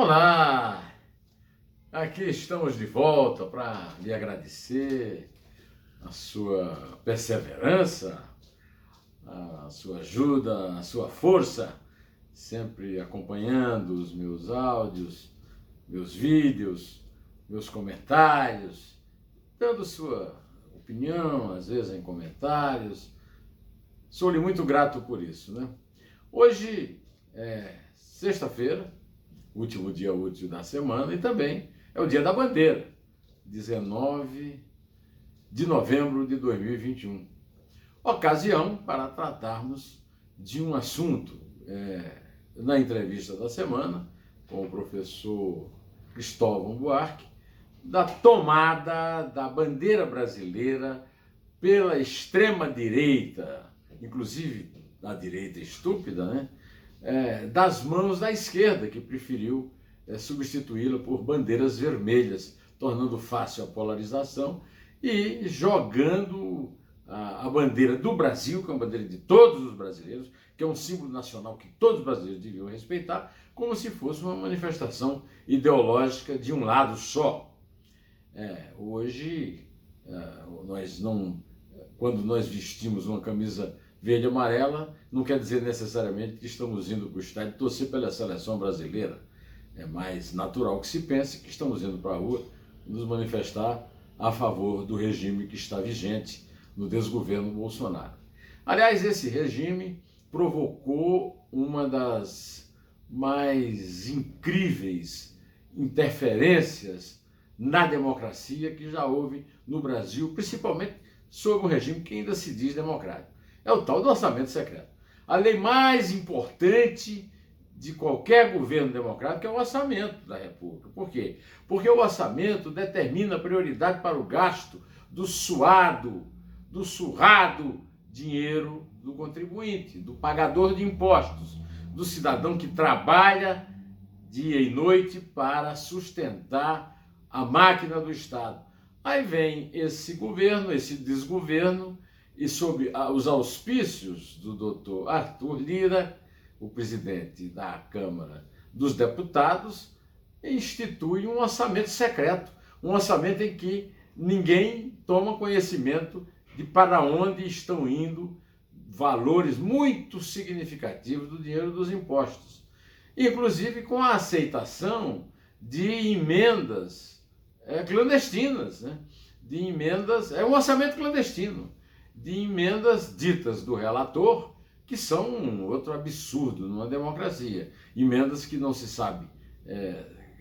Olá! Aqui estamos de volta para lhe agradecer a sua perseverança, a sua ajuda, a sua força, sempre acompanhando os meus áudios, meus vídeos, meus comentários, dando sua opinião, às vezes em comentários. Sou-lhe muito grato por isso, né? Hoje é sexta-feira, último dia útil da semana, e também é o Dia da Bandeira, 19 de novembro de 2021. Ocasião para tratarmos de um assunto na entrevista da semana com o professor Cristóvão Buarque, da tomada da bandeira brasileira pela extrema-direita, inclusive da direita estúpida, né? Das mãos da esquerda, que preferiu substituí-la por bandeiras vermelhas, tornando fácil a polarização e jogando a bandeira do Brasil, que é uma bandeira de todos os brasileiros, que é um símbolo nacional que todos os brasileiros deviam respeitar, como se fosse uma manifestação ideológica de um lado só. Hoje, quando nós vestimos uma camisa verde e amarela, não quer dizer necessariamente que estamos indo para o estádio torcer pela seleção brasileira. É mais natural que se pense que estamos indo para a rua nos manifestar a favor do regime que está vigente no desgoverno Bolsonaro. Aliás, esse regime provocou uma das mais incríveis interferências na democracia que já houve no Brasil, principalmente sob um regime que ainda se diz democrático. É o tal do orçamento secreto. A lei mais importante de qualquer governo democrático é o orçamento da República. Por quê? Porque o orçamento determina a prioridade para o gasto do suado, do surrado dinheiro do contribuinte, do pagador de impostos, do cidadão que trabalha dia e noite para sustentar a máquina do Estado. Aí vem esse governo, esse desgoverno, e sob os auspícios do doutor Arthur Lira, o presidente da Câmara dos Deputados, institui um orçamento secreto, um orçamento em que ninguém toma conhecimento de para onde estão indo valores muito significativos do dinheiro dos impostos, inclusive com a aceitação de emendas clandestinas, né? De emendas, é um orçamento clandestino, de emendas ditas do relator, que são um outro absurdo numa democracia. Emendas que não se sabe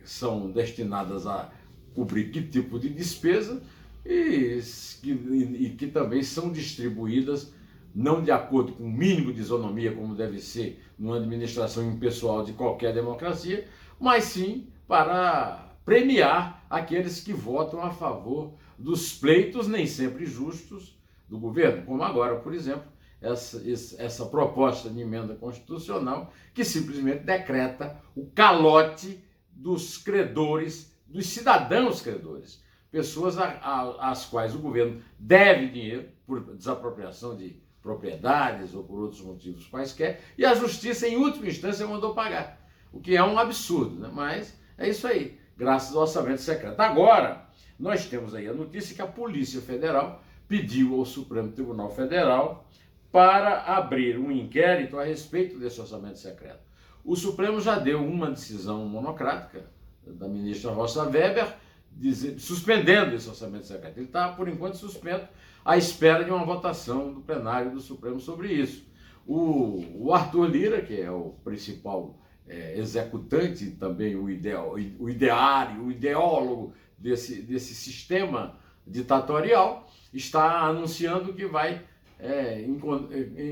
são destinadas a cobrir que tipo de despesa e que também são distribuídas não de acordo com o mínimo de isonomia, como deve ser numa administração impessoal de qualquer democracia, mas sim para premiar aqueles que votam a favor dos pleitos nem sempre justos do governo, como agora, por exemplo, essa proposta de emenda constitucional que simplesmente decreta o calote dos credores, dos cidadãos credores, pessoas às quais o governo deve dinheiro por desapropriação de propriedades ou por outros motivos quaisquer, e a justiça, em última instância, mandou pagar, o que é um absurdo, né? Mas é isso aí, graças ao orçamento secreto. Agora, nós temos aí a notícia que a Polícia Federal pediu ao Supremo Tribunal Federal para abrir um inquérito a respeito desse orçamento secreto. O Supremo já deu uma decisão monocrática da ministra Rosa Weber, suspendendo esse orçamento secreto. Ele está, por enquanto, suspenso à espera de uma votação do plenário do Supremo sobre isso. O Arthur Lira, que é o principal executante e também o ideólogo desse sistema ditatorial, está anunciando que vai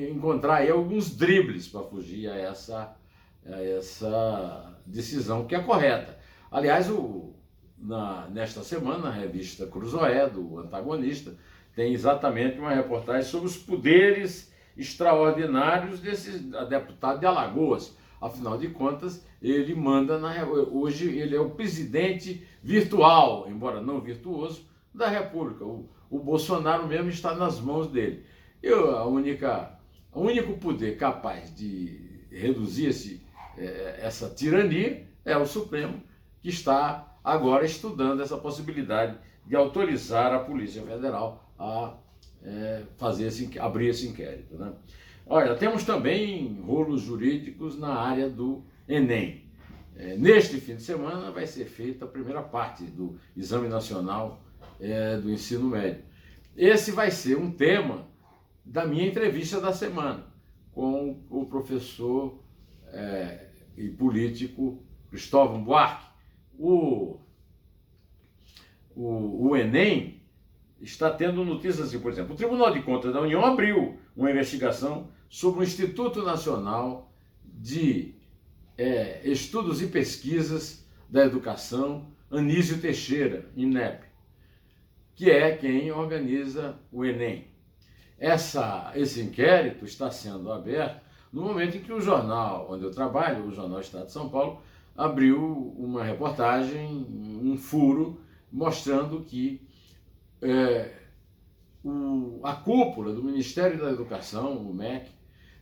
encontrar aí alguns dribles para fugir a essa decisão que é correta. Aliás, nesta semana, a revista Cruzoé, do Antagonista, tem exatamente uma reportagem sobre os poderes extraordinários desse deputado de Alagoas. Afinal de contas, ele manda, hoje ele é o presidente virtual, embora não virtuoso, da República. O Bolsonaro mesmo está nas mãos dele. O único poder capaz de reduzir essa tirania É o Supremo que está agora estudando essa possibilidade de autorizar a Polícia Federal a abrir esse inquérito, né? Olha, temos também rolos jurídicos na área do Enem. Neste fim de semana vai ser feita a primeira parte do Exame Nacional do Ensino Médio. Esse vai ser um tema da minha entrevista da semana com o professor e político Cristóvão Buarque. O Enem está tendo notícias assim, por exemplo, o Tribunal de Contas da União abriu uma investigação sobre o Instituto Nacional de Estudos e Pesquisas da Educação, Anísio Teixeira, INEP, que é quem organiza o Enem. Esse inquérito está sendo aberto no momento em que o jornal onde eu trabalho, o Jornal Estado de São Paulo, abriu uma reportagem, um furo, mostrando que a cúpula do Ministério da Educação, o MEC,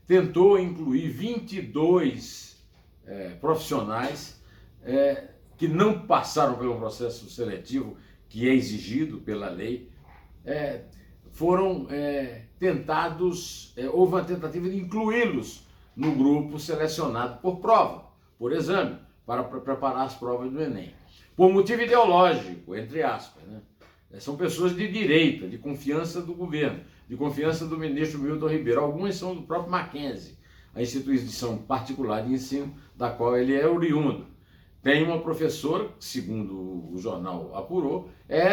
tentou incluir 22 profissionais que não passaram pelo processo seletivo que é exigido pela lei, foram tentados, houve uma tentativa de incluí-los no grupo selecionado por prova, por exame, para preparar as provas do Enem. Por motivo ideológico, entre aspas, né? São pessoas de direita, de confiança do governo, de confiança do ministro Milton Ribeiro. Algumas são do próprio Mackenzie, a instituição particular de ensino da qual ele é oriundo. Tem uma professora, segundo o jornal apurou,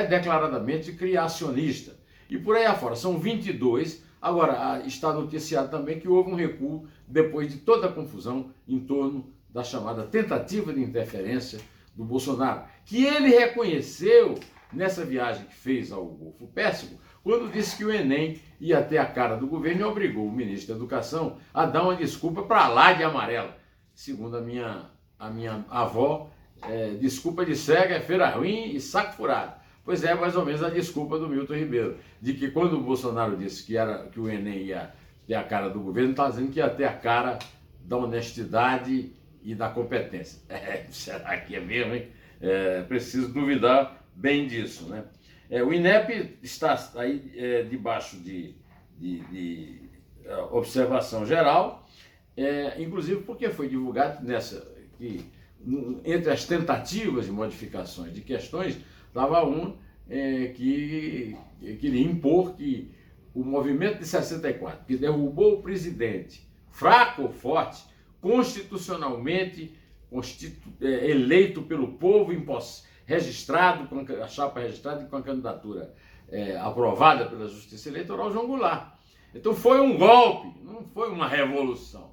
declaradamente criacionista. E por aí afora, são 22. Agora, está noticiado também que houve um recuo depois de toda a confusão em torno da chamada tentativa de interferência do Bolsonaro, que ele reconheceu nessa viagem que fez ao Golfo Pérsico, quando disse que o Enem ia ter a cara do governo e obrigou o ministro da Educação a dar uma desculpa para lá de amarela. Segundo a minha avó, desculpa de cega é feira ruim e saco furado. Pois é, mais ou menos a desculpa do Milton Ribeiro, de que quando o Bolsonaro disse que o Enem ia ter a cara do governo, está dizendo que ia ter a cara da honestidade e da competência. Será que é mesmo, hein? Preciso duvidar bem disso, né? O INEP está aí debaixo de observação geral, inclusive porque foi divulgado que entre as tentativas de modificações de questões, estava uma que queria impor que o movimento de 64, que derrubou o presidente, fraco ou forte, constitucionalmente eleito pelo povo, registrado, com a chapa registrada e com a candidatura aprovada pela Justiça Eleitoral, João Goulart. Então foi um golpe, não foi uma revolução.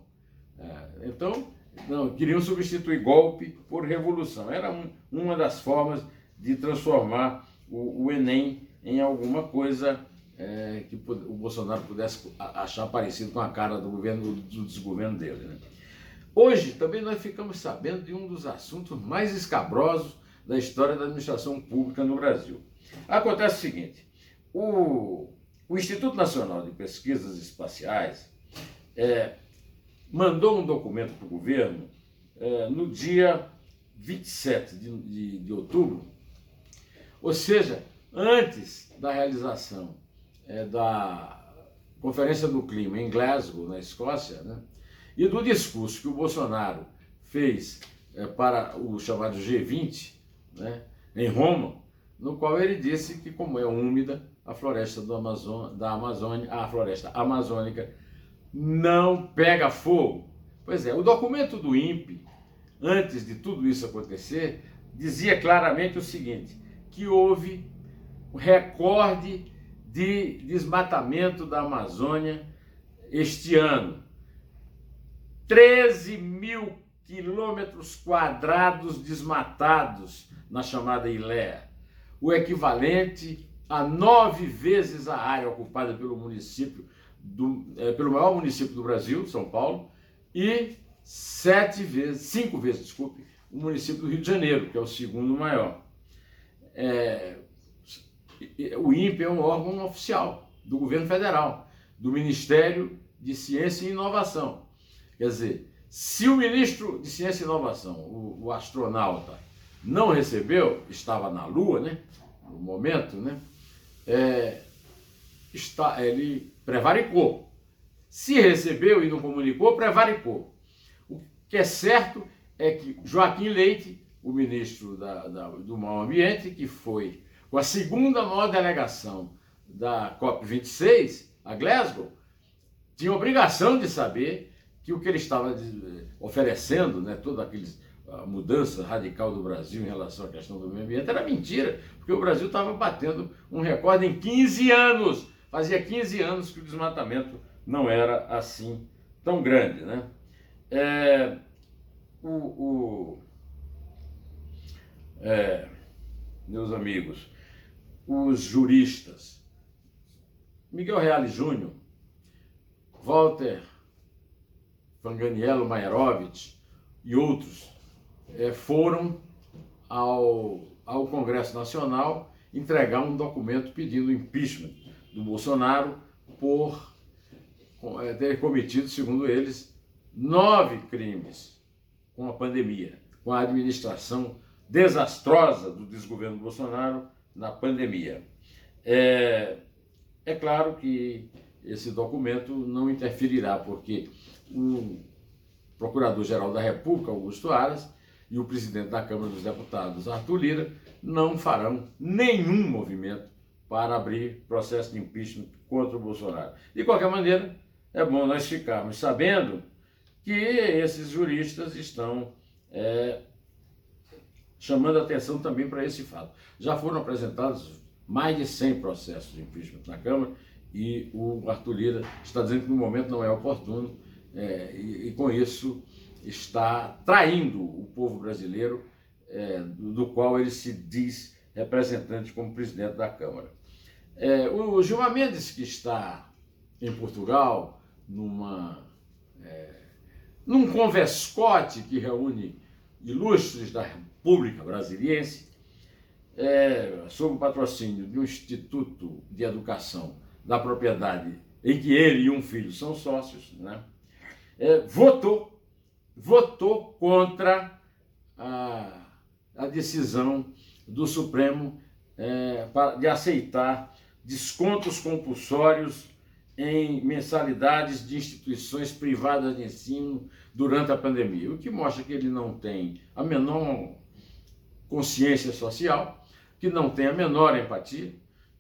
Então, não, queriam substituir golpe por revolução. Era uma das formas de transformar o Enem em alguma coisa que o Bolsonaro pudesse achar parecido com a cara do governo, do desgoverno dele, né? Hoje também nós ficamos sabendo de um dos assuntos mais escabrosos da história da administração pública no Brasil. Acontece o seguinte: o Instituto Nacional de Pesquisas Espaciais mandou um documento para o governo no dia 27 de outubro, ou seja, antes da realização da Conferência do Clima em Glasgow, na Escócia, né, e do discurso que o Bolsonaro fez para o chamado G20, né, em Roma, no qual ele disse que, como é úmida, a floresta da Amazônia, a floresta amazônica, não pega fogo. Pois é, o documento do INPE, antes de tudo isso acontecer, dizia claramente o seguinte, que houve um recorde de desmatamento da Amazônia este ano. 13 mil quilômetros quadrados desmatados na chamada ILEA, o equivalente a 9 vezes a área ocupada pelo pelo maior município do Brasil, São Paulo, e 5 vezes, o município do Rio de Janeiro, que é o segundo maior. O INPE é um órgão oficial do governo federal, do Ministério de Ciência e Inovação. Quer dizer, Se o ministro de Ciência e Inovação, o astronauta, não recebeu, estava na Lua, né, no momento, né, ele prevaricou. Se recebeu e não comunicou, prevaricou. O que é certo é que Joaquim Leite, o ministro do Meio Ambiente, que foi com a segunda maior delegação da COP26, a Glasgow, tinha obrigação de saber que o que ele estava oferecendo, né, toda a mudança radical do Brasil em relação à questão do meio ambiente, era mentira, porque o Brasil estava batendo um recorde em 15 anos. Fazia 15 anos que o desmatamento não era assim tão grande, né? Meus amigos, os juristas, Miguel Reale Júnior, Walter Fanganiello Maierovitch e outros foram ao Congresso Nacional entregar um documento pedindo o impeachment do Bolsonaro por ter cometido, segundo eles, 9 crimes com a pandemia, com a administração desastrosa do desgoverno Bolsonaro na pandemia. É claro que esse documento não interferirá, porque o Procurador-Geral da República, Augusto Aras, e o presidente da Câmara dos Deputados, Arthur Lira, não farão nenhum movimento para abrir processo de impeachment contra o Bolsonaro. De qualquer maneira, é bom nós ficarmos sabendo que esses juristas estão chamando a atenção também para esse fato. Já foram apresentados mais de 100 processos de impeachment na Câmara e o Arthur Lira está dizendo que no momento não é oportuno e com isso está traindo o povo brasileiro, do qual ele se diz representante como presidente da Câmara. O Gilmar Mendes, que está em Portugal, num converscote que reúne ilustres da República Brasiliense, sob o patrocínio de um Instituto de Educação da Propriedade, em que ele e um filho são sócios, né, votou contra a decisão do Supremo de aceitar descontos compulsórios em mensalidades de instituições privadas de ensino durante a pandemia, o que mostra que ele não tem a menor consciência social, que não tem a menor empatia,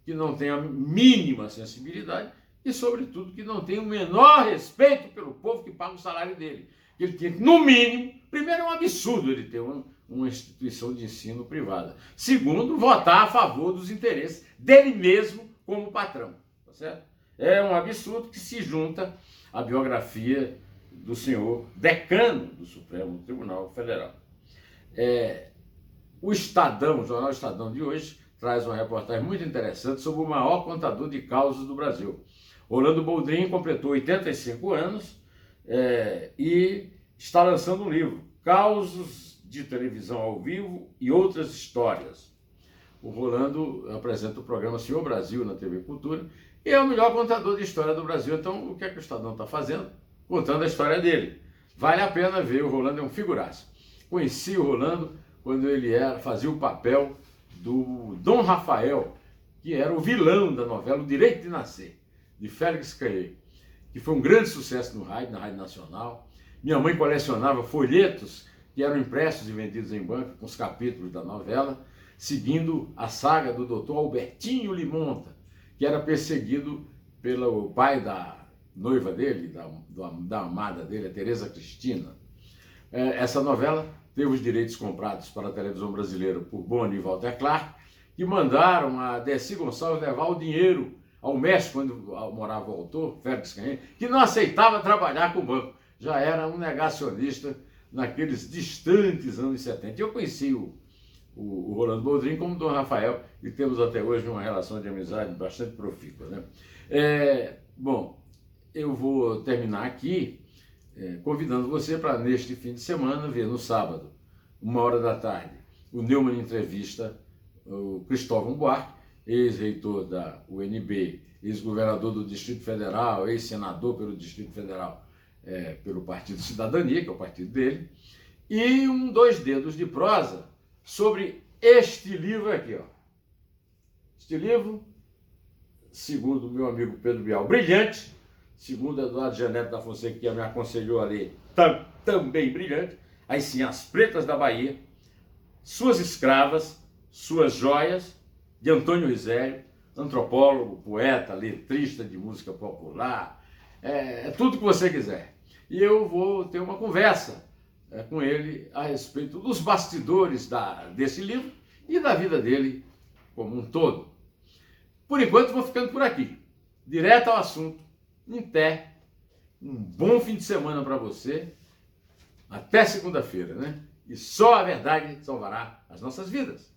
que não tem a mínima sensibilidade e, sobretudo, que não tem o menor respeito pelo povo que paga o salário dele. Ele tinha que, no mínimo, primeiro, é um absurdo ele ter uma instituição de ensino privada. Segundo, votar a favor dos interesses dele mesmo como patrão, tá certo? É um absurdo que se junta à biografia do senhor decano do Supremo Tribunal Federal. O Estadão, o jornal Estadão de hoje, traz uma reportagem muito interessante sobre o maior contador de causas do Brasil. Rolando Boldrin completou 85 anos e está lançando um livro, Causos de Televisão ao Vivo e Outras Histórias. O Rolando apresenta o programa Senhor Brasil na TV Cultura e é o melhor contador de história do Brasil. Então, o que é que o Estadão está fazendo? Contando a história dele. Vale a pena ver, o Rolando é um figuraço. Conheci o Rolando quando ele fazia o papel do Dom Rafael, que era o vilão da novela O Direito de Nascer, de Félix Caê, que foi um grande sucesso na Rádio Nacional. Minha mãe colecionava folhetos que eram impressos e vendidos em banca com os capítulos da novela, seguindo a saga do Dr. Albertinho Limonta, que era perseguido pelo pai da noiva dele, da amada dele, a Tereza Cristina. Essa novela teve os direitos comprados para a televisão brasileira por Boni e Walter Clark, que mandaram a Dercy Gonçalves levar o dinheiro ao México, quando morava o autor, Félix Caê, que não aceitava trabalhar com o banco. Já era um negacionista naqueles distantes anos 70. Eu conheci o Rolando Boldrin como Dom Rafael e temos até hoje uma relação de amizade bastante profícua, né? Bom, eu vou terminar aqui convidando você para, neste fim de semana, ver no sábado, 1h da tarde, o Neumann entrevista o Cristóvão Buarque, ex-reitor da UNB, ex-governador do Distrito Federal, ex-senador pelo Distrito Federal, pelo Partido Cidadania, que é o partido dele, e dois dedos de prosa sobre este livro aqui, ó. Este livro, segundo meu amigo Pedro Bial, brilhante, segundo Eduardo Janete da Fonseca, que me aconselhou a ler, também brilhante. Aí sim, As Pretas da Bahia, Suas Escravas, Suas Joias, de Antônio Risério, antropólogo, poeta, letrista de música popular, tudo que você quiser. E eu vou ter uma conversa com ele a respeito dos bastidores desse livro e da vida dele como um todo. Por enquanto, vou ficando por aqui. Direto ao assunto. Até um bom fim de semana para você. Até segunda-feira, né? E só a verdade salvará as nossas vidas.